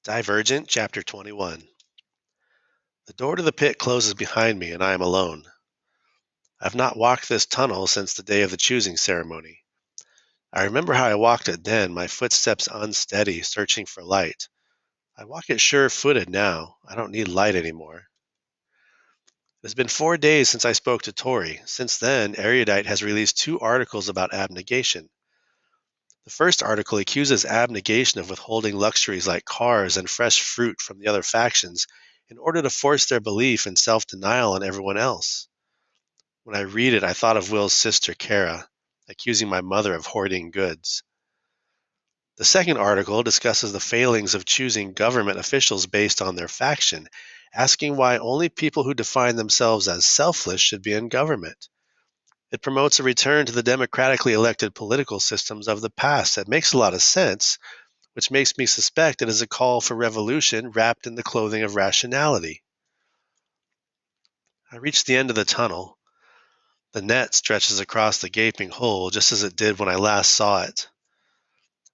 Divergent, Chapter 21. The door to the pit closes behind me, and I am alone. I have not walked this tunnel since the day of the choosing ceremony. I remember how I walked it then, my footsteps unsteady, searching for light. I walk it sure-footed now. I don't need light anymore. It has been 4 days since I spoke to Tori. Since then, Erudite has released 2 articles about abnegation. The first article accuses abnegation of withholding luxuries like cars and fresh fruit from the other factions in order to force their belief and self-denial on everyone else. When I read it, I thought of Will's sister, Kara, accusing my mother of hoarding goods. The second article discusses the failings of choosing government officials based on their faction, asking why only people who define themselves as selfless should be in government. It promotes a return to the democratically elected political systems of the past. That makes a lot of sense, which makes me suspect it is a call for revolution wrapped in the clothing of rationality. I reach the end of the tunnel. The net stretches across the gaping hole just as it did when I last saw it.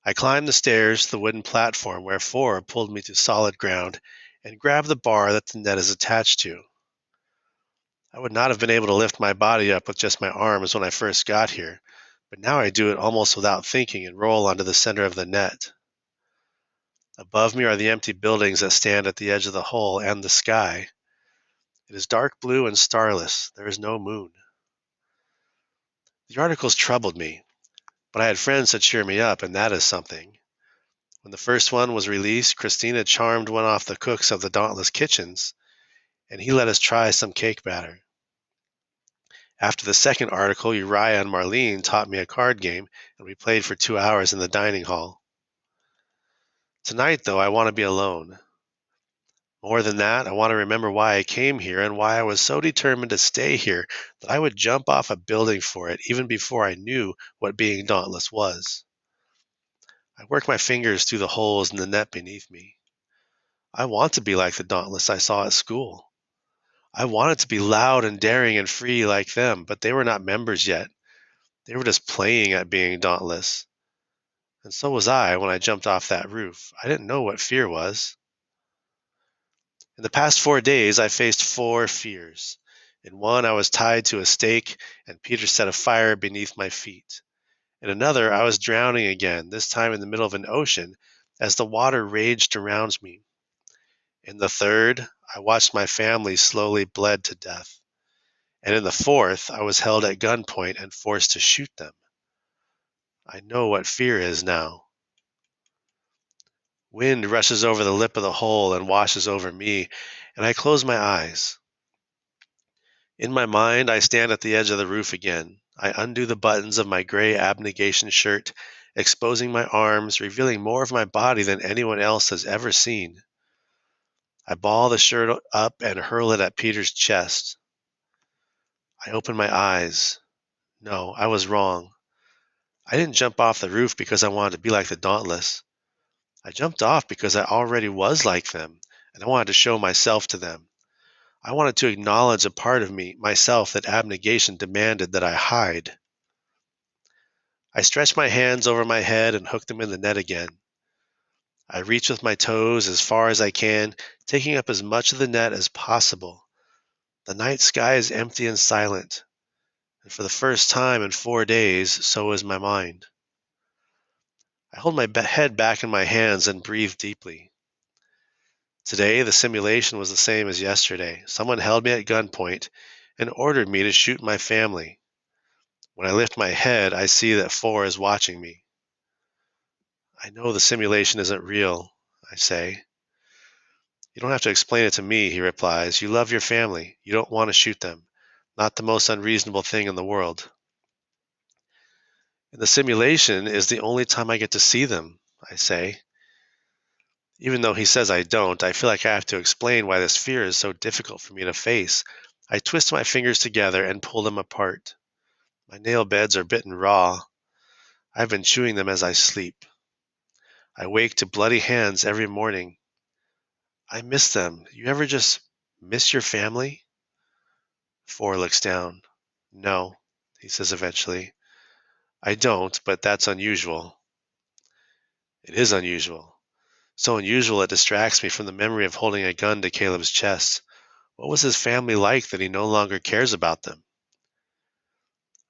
I climb the stairs to the wooden platform where four pulled me to solid ground and grab the bar that the net is attached to. I would not have been able to lift my body up with just my arms when I first got here, but now I do it almost without thinking and roll onto the center of the net. Above me are the empty buildings that stand at the edge of the hole and the sky. It is dark blue and starless. There is no moon. The articles troubled me, but I had friends to cheer me up, and that is something. When the first one was released, Christina charmed one off the cooks of the Dauntless Kitchens, and he let us try some cake batter. After the second article, Uriah and Marlene taught me a card game, and we played for 2 hours in the dining hall. Tonight, though, I want to be alone. More than that, I want to remember why I came here and why I was so determined to stay here that I would jump off a building for it even before I knew what being dauntless was. I work my fingers through the holes in the net beneath me. I want to be like the dauntless I saw at school. I wanted to be loud and daring and free like them, but they were not members yet. They were just playing at being dauntless. And so was I when I jumped off that roof. I didn't know what fear was. In the past 4 days, I faced 4 fears. In one, I was tied to a stake, and Peter set a fire beneath my feet. In another, I was drowning again, this time in the middle of an ocean, as the water raged around me. In the third, I watched my family slowly bled to death. And in the fourth, I was held at gunpoint and forced to shoot them. I know what fear is now. Wind rushes over the lip of the hole and washes over me, and I close my eyes. In my mind, I stand at the edge of the roof again. I undo the buttons of my gray abnegation shirt, exposing my arms, revealing more of my body than anyone else has ever seen. I ball the shirt up and hurl it at Peter's chest. I open my eyes. No, I was wrong. I didn't jump off the roof because I wanted to be like the Dauntless. I jumped off because I already was like them, and I wanted to show myself to them. I wanted to acknowledge a part of me, myself, that abnegation demanded that I hide. I stretch my hands over my head and hook them in the net again. I reach with my toes as far as I can, taking up as much of the net as possible. The night sky is empty and silent, and for the first time in 4 days, so is my mind. I hold my head back in my hands and breathe deeply. Today, the simulation was the same as yesterday. Someone held me at gunpoint and ordered me to shoot my family. When I lift my head, I see that four is watching me. I know the simulation isn't real, I say. You don't have to explain it to me, he replies. You love your family. You don't want to shoot them. Not the most unreasonable thing in the world. And the simulation is the only time I get to see them, I say. Even though he says I don't, I feel like I have to explain why this fear is so difficult for me to face. I twist my fingers together and pull them apart. My nail beds are bitten raw. I've been chewing them as I sleep. I wake to bloody hands every morning. I miss them. You ever just miss your family? Four looks down. No, he says eventually. I don't, but that's unusual. It is unusual. So unusual it distracts me from the memory of holding a gun to Caleb's chest. What was his family like that he no longer cares about them?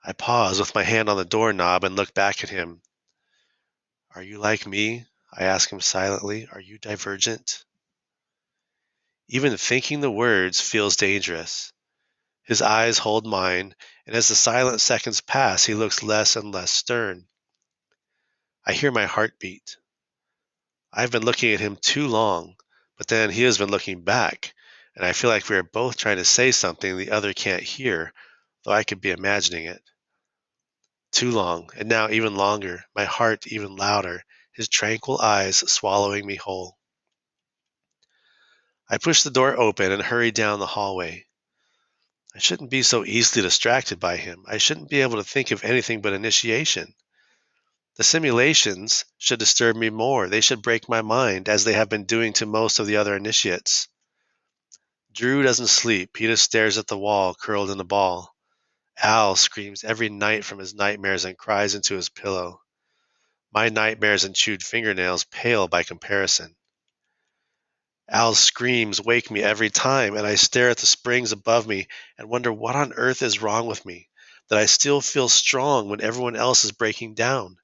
I pause with my hand on the doorknob and look back at him. Are you like me? I ask him silently. Are you divergent? Even thinking the words feels dangerous. His eyes hold mine, and as the silent seconds pass, he looks less and less stern. I hear my heart beat. I've been looking at him too long, but then he has been looking back, and I feel like we are both trying to say something the other can't hear, though I could be imagining it. Too long, and now even longer, my heart even louder, his tranquil eyes swallowing me whole. I push the door open and hurry down the hallway. I shouldn't be so easily distracted by him. I shouldn't be able to think of anything but initiation. The simulations should disturb me more. They should break my mind, as they have been doing to most of the other initiates. Drew doesn't sleep. He just stares at the wall, curled in a ball. Al screams every night from his nightmares and cries into his pillow. My nightmares and chewed fingernails pale by comparison. Al's screams wake me every time, and I stare at the springs above me and wonder what on earth is wrong with me, that I still feel strong when everyone else is breaking down.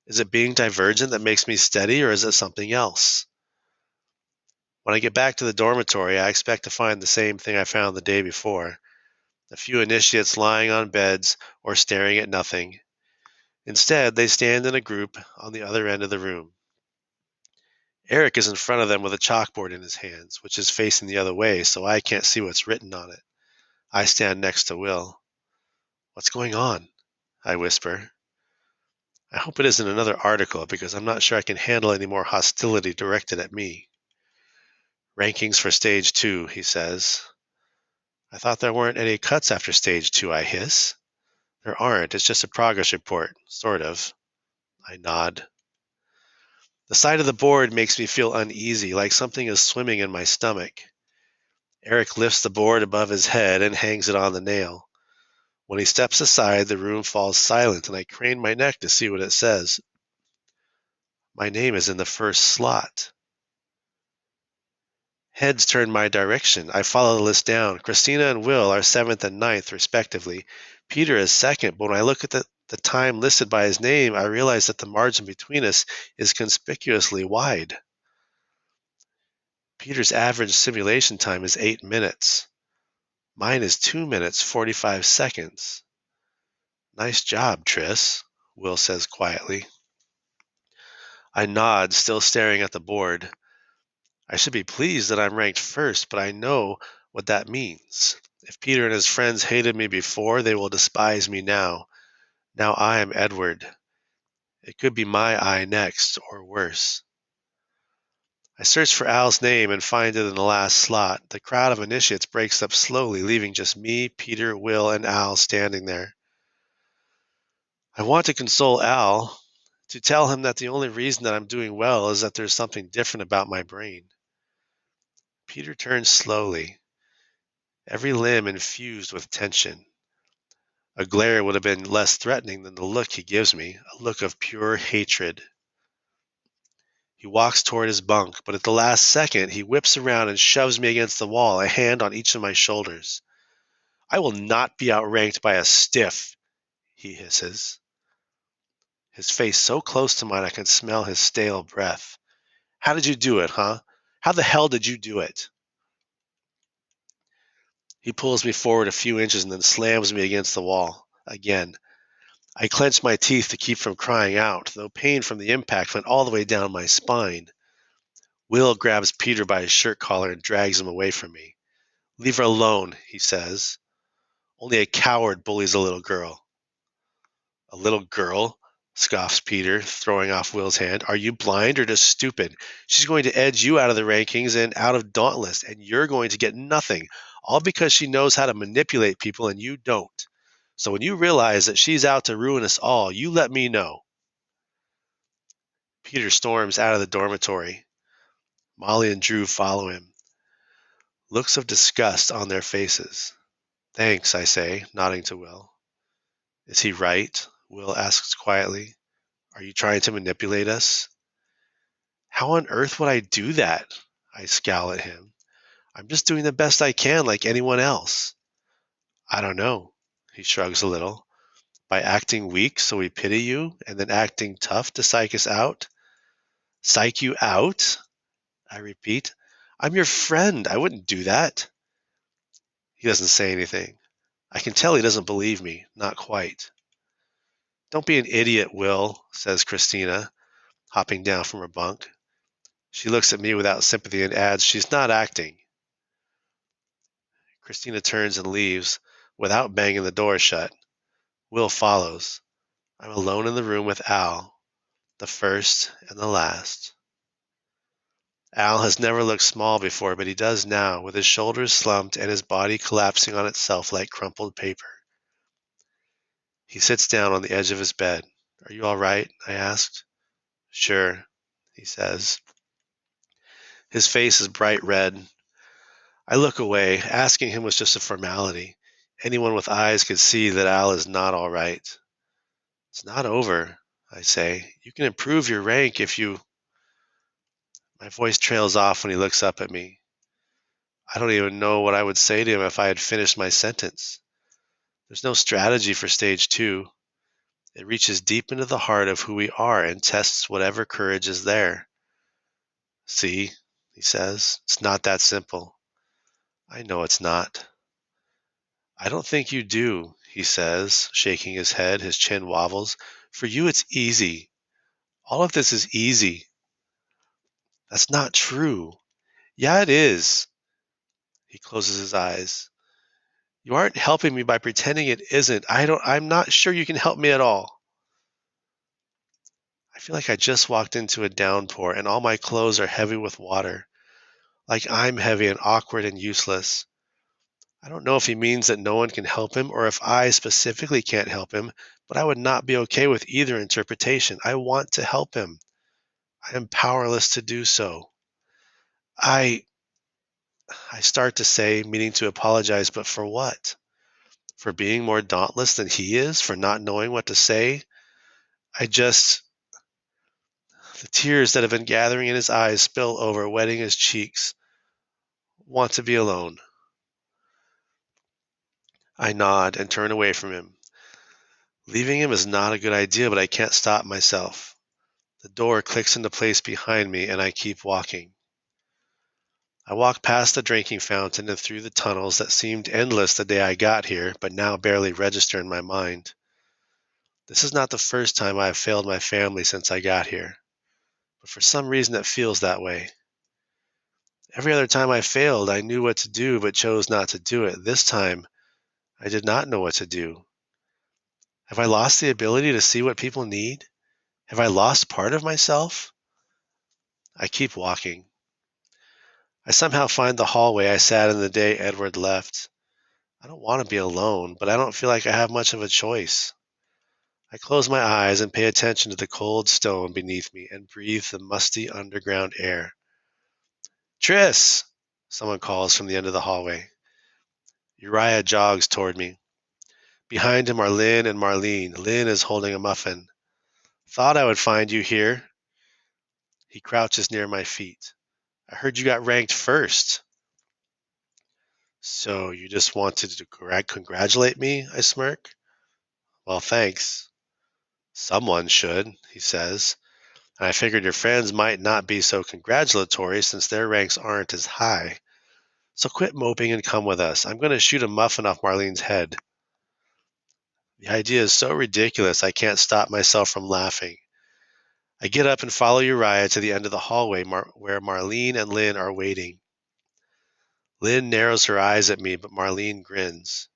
Is it being divergent that makes me steady, or is it something else? When I get back to the dormitory, I expect to find the same thing I found the day before. A few initiates lying on beds or staring at nothing. Instead, they stand in a group on the other end of the room. Eric is in front of them with a chalkboard in his hands, which is facing the other way, so I can't see what's written on it. I stand next to Will. What's going on? I whisper. I hope it isn't another article, because I'm not sure I can handle any more hostility directed at me. Rankings for stage 2, he says. I thought there weren't any cuts after stage 2, I hiss. There aren't, it's just a progress report, sort of. I nod. The sight of the board makes me feel uneasy, like something is swimming in my stomach. Eric lifts the board above his head and hangs it on the nail. When he steps aside, the room falls silent, and I crane my neck to see what it says. My name is in the first slot. Heads turn my direction. I follow the list down. Christina and Will are 7th and 9th, respectively. Peter is 2nd, but when I look at the time listed by his name, I realize that the margin between us is conspicuously wide. Peter's average simulation time is 8 minutes. Mine is 2 minutes, 45 seconds. Nice job, Triss, Will says quietly. I nod, still staring at the board. I should be pleased that I'm ranked first, but I know what that means. If Peter and his friends hated me before, they will despise me now. Now I am Edward. It could be my eye next, or worse. I search for Al's name and find it in the last slot. The crowd of initiates breaks up slowly, leaving just me, Peter, Will, and Al standing there. I want to console Al, to tell him that the only reason that I'm doing well is that there's something different about my brain. Peter turns slowly, every limb infused with tension. A glare would have been less threatening than the look he gives me, a look of pure hatred. He walks toward his bunk, but at the last second, he whips around and shoves me against the wall, a hand on each of my shoulders. I will not be outranked by a stiff, he hisses. His face so close to mine I can smell his stale breath. How did you do it, huh? How the hell did you do it? He pulls me forward a few inches and then slams me against the wall. Again. I clench my teeth to keep from crying out, though pain from the impact went all the way down my spine. Will grabs Peter by his shirt collar and drags him away from me. Leave her alone, he says. Only a coward bullies a little girl. A little girl? Scoffs Peter, throwing off Will's hand. Are you blind or just stupid? She's going to edge you out of the rankings and out of Dauntless, and you're going to get nothing, all because she knows how to manipulate people and you don't. So when you realize that she's out to ruin us all, you let me know. Peter storms out of the dormitory. Molly and Drew follow him, looks of disgust on their faces. Thanks, I say, nodding to Will. Is he right? Will asks quietly. Are you trying to manipulate us? How on earth would I do that? I scowl at him. I'm just doing the best I can like anyone else. I don't know. He shrugs a little. By acting weak so we pity you, and then acting tough to psych us out? Psych you out? I repeat. I'm your friend. I wouldn't do that. He doesn't say anything. I can tell he doesn't believe me. Not quite. Don't be an idiot, Will, says Christina, hopping down from her bunk. She looks at me without sympathy and adds, she's not acting. Christina turns and leaves without banging the door shut. Will follows. I'm alone in the room with Al, the first and the last. Al has never looked small before, but he does now, with his shoulders slumped and his body collapsing on itself like crumpled paper. He sits down on the edge of his bed. Are you all right? I asked. Sure, he says. His face is bright red. I look away. Asking him was just a formality. Anyone with eyes could see that Al is not all right. It's not over, I say. You can improve your rank if you... My voice trails off when he looks up at me. I don't even know what I would say to him if I had finished my sentence. There's no strategy for stage 2. It reaches deep into the heart of who we are and tests whatever courage is there. See, he says, it's not that simple. I know it's not. I don't think you do, he says, shaking his head, his chin wobbles. For you, it's easy. All of this is easy. That's not true. Yeah, it is. He closes his eyes. You aren't helping me by pretending it isn't. I'm not sure you can help me at all. I feel like I just walked into a downpour and all my clothes are heavy with water. Like I'm heavy and awkward and useless. I don't know if he means that no one can help him or if I specifically can't help him, but I would not be okay with either interpretation. I want to help him. I am powerless to do so. I I start to say, meaning to apologize, but for what? For being more dauntless than he is? For not knowing what to say? I just... The tears that have been gathering in his eyes spill over, wetting his cheeks. Want to be alone. I nod and turn away from him. Leaving him is not a good idea, but I can't stop myself. The door clicks into place behind me, and I keep walking. I walk past the drinking fountain and through the tunnels that seemed endless the day I got here, but now barely register in my mind. This is not the first time I have failed my family since I got here, but for some reason it feels that way. Every other time I failed, I knew what to do but chose not to do it. This time, I did not know what to do. Have I lost the ability to see what people need? Have I lost part of myself? I keep walking. I somehow find the hallway I sat in the day Edward left. I don't want to be alone, but I don't feel like I have much of a choice. I close my eyes and pay attention to the cold stone beneath me and breathe the musty underground air. Tris! Someone calls from the end of the hallway. Uriah jogs toward me. Behind him are Lynn and Marlene. Lynn is holding a muffin. Thought I would find you here. He crouches near my feet. I heard you got ranked first. So you just wanted to congratulate me? I smirk. Well, thanks. Someone should, he says. And I figured your friends might not be so congratulatory since their ranks aren't as high. So quit moping and come with us. I'm going to shoot a muffin off Marlene's head. The idea is so ridiculous I can't stop myself from laughing. I get up and follow Uriah to the end of the hallway where Marlene and Lynn are waiting. Lynn narrows her eyes at me, but Marlene grins.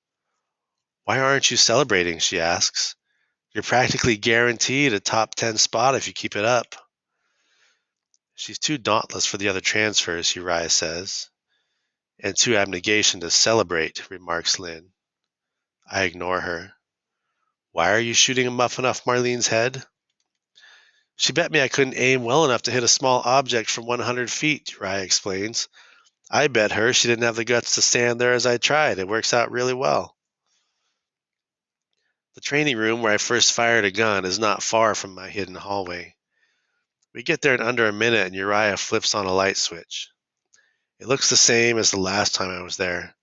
Why aren't you celebrating? She asks. You're practically guaranteed a top 10 spot if you keep it up. She's too dauntless for the other transfers, Uriah says. And too abnegation to celebrate, remarks Lynn. I ignore her. Why are you shooting a muffin off Marlene's head? She bet me I couldn't aim well enough to hit a small object from 100 feet, Uriah explains. I bet her she didn't have the guts to stand there as I tried. It works out really well. The training room where I first fired a gun is not far from my hidden hallway. We get there in under a minute and Uriah flips on a light switch. It looks the same as the last time I was there.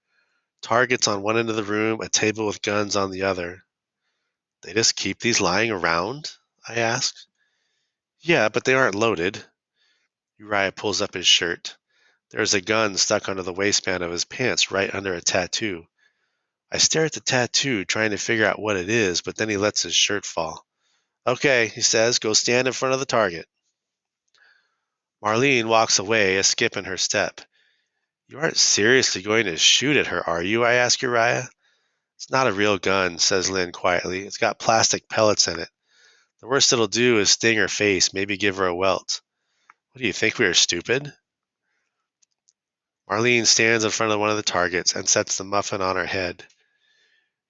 Targets on one end of the room, a table with guns on the other. They just keep these lying around? I asked. Yeah, but they aren't loaded. Uriah pulls up his shirt. There's a gun stuck under the waistband of his pants right under a tattoo. I stare at the tattoo, trying to figure out what it is, but then he lets his shirt fall. Okay, he says, go stand in front of the target. Marlene walks away, a skip in her step. You aren't seriously going to shoot at her, are you? I ask Uriah. It's not a real gun, says Lynn quietly. It's got plastic pellets in it. The worst it'll do is sting her face, maybe give her a welt. What do you think, we are stupid? Marlene stands in front of one of the targets and sets the muffin on her head.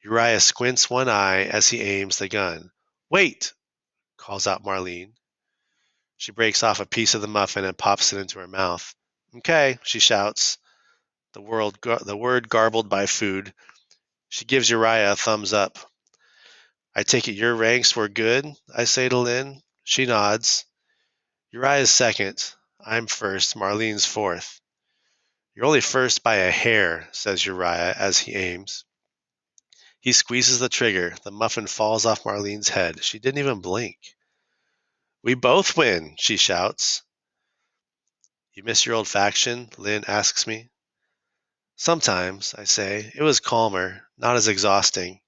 Uriah squints one eye as he aims the gun. Wait, calls out Marlene. She breaks off a piece of the muffin and pops it into her mouth. Okay, she shouts, the word garbled by food. She gives Uriah a thumbs up. I take it your ranks were good, I say to Lynn. She nods. Uriah's second. I'm first. Marlene's fourth. You're only first by a hair, says Uriah as he aims. He squeezes the trigger. The muffin falls off Marlene's head. She didn't even blink. We both win, she shouts. You miss your old faction? Lynn asks me. Sometimes, I say. It was calmer, not as exhausting.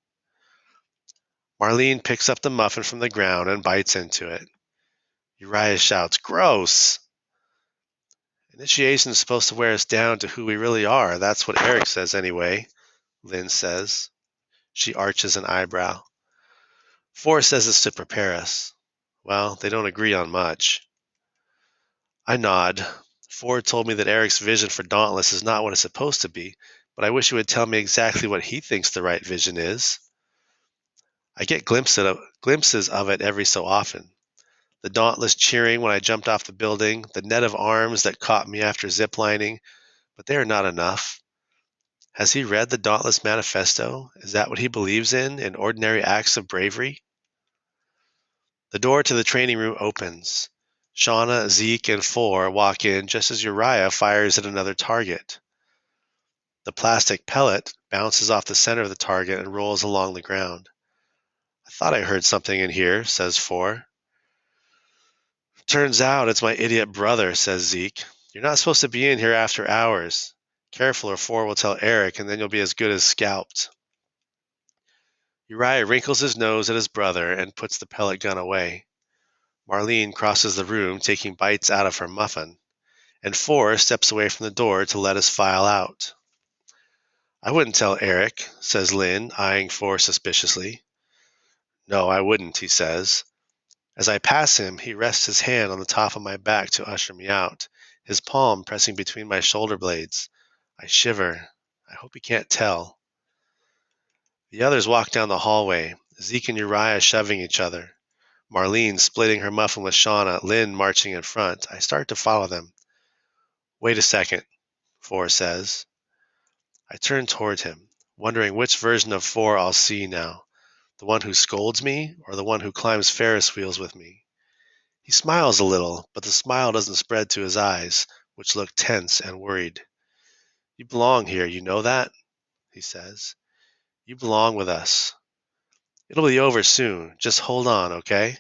Marlene picks up the muffin from the ground and bites into it. Uriah shouts, gross! Initiation's supposed to wear us down to who we really are. That's what Eric says anyway, Lynn says. She arches an eyebrow. 4 says it's to prepare us. Well, they don't agree on much. I nod. 4 told me that Eric's vision for Dauntless is not what it's supposed to be, but I wish he would tell me exactly what he thinks the right vision is. I get glimpses of it every so often. The Dauntless cheering when I jumped off the building, the net of arms that caught me after ziplining, but they are not enough. Has he read the Dauntless Manifesto? Is that what he believes in ordinary acts of bravery? The door to the training room opens. Shauna, Zeke, and 4 walk in just as Uriah fires at another target. The plastic pellet bounces off the center of the target and rolls along the ground. I thought I heard something in here, says 4. Turns out it's my idiot brother, says Zeke. You're not supposed to be in here after hours. Careful or 4 will tell Eric and then you'll be as good as scalped. Uriah wrinkles his nose at his brother and puts the pellet gun away. Marlene crosses the room, taking bites out of her muffin, and 4 steps away from the door to let us file out. I wouldn't tell Eric, says Lynn, eyeing 4 suspiciously. No, I wouldn't, he says. As I pass him, he rests his hand on the top of my back to usher me out, his palm pressing between my shoulder blades. I shiver. I hope he can't tell. The others walk down the hallway, Zeke and Uriah shoving each other. Marlene splitting her muffin with Shauna, Lynn marching in front. I start to follow them. Wait a second, 4 says. I turn toward him, wondering which version of 4 I'll see now. The one who scolds me, or the one who climbs Ferris wheels with me? He smiles a little, but the smile doesn't spread to his eyes, which look tense and worried. You belong here, you know that? He says. You belong with us. It'll be over soon. Just hold on, okay?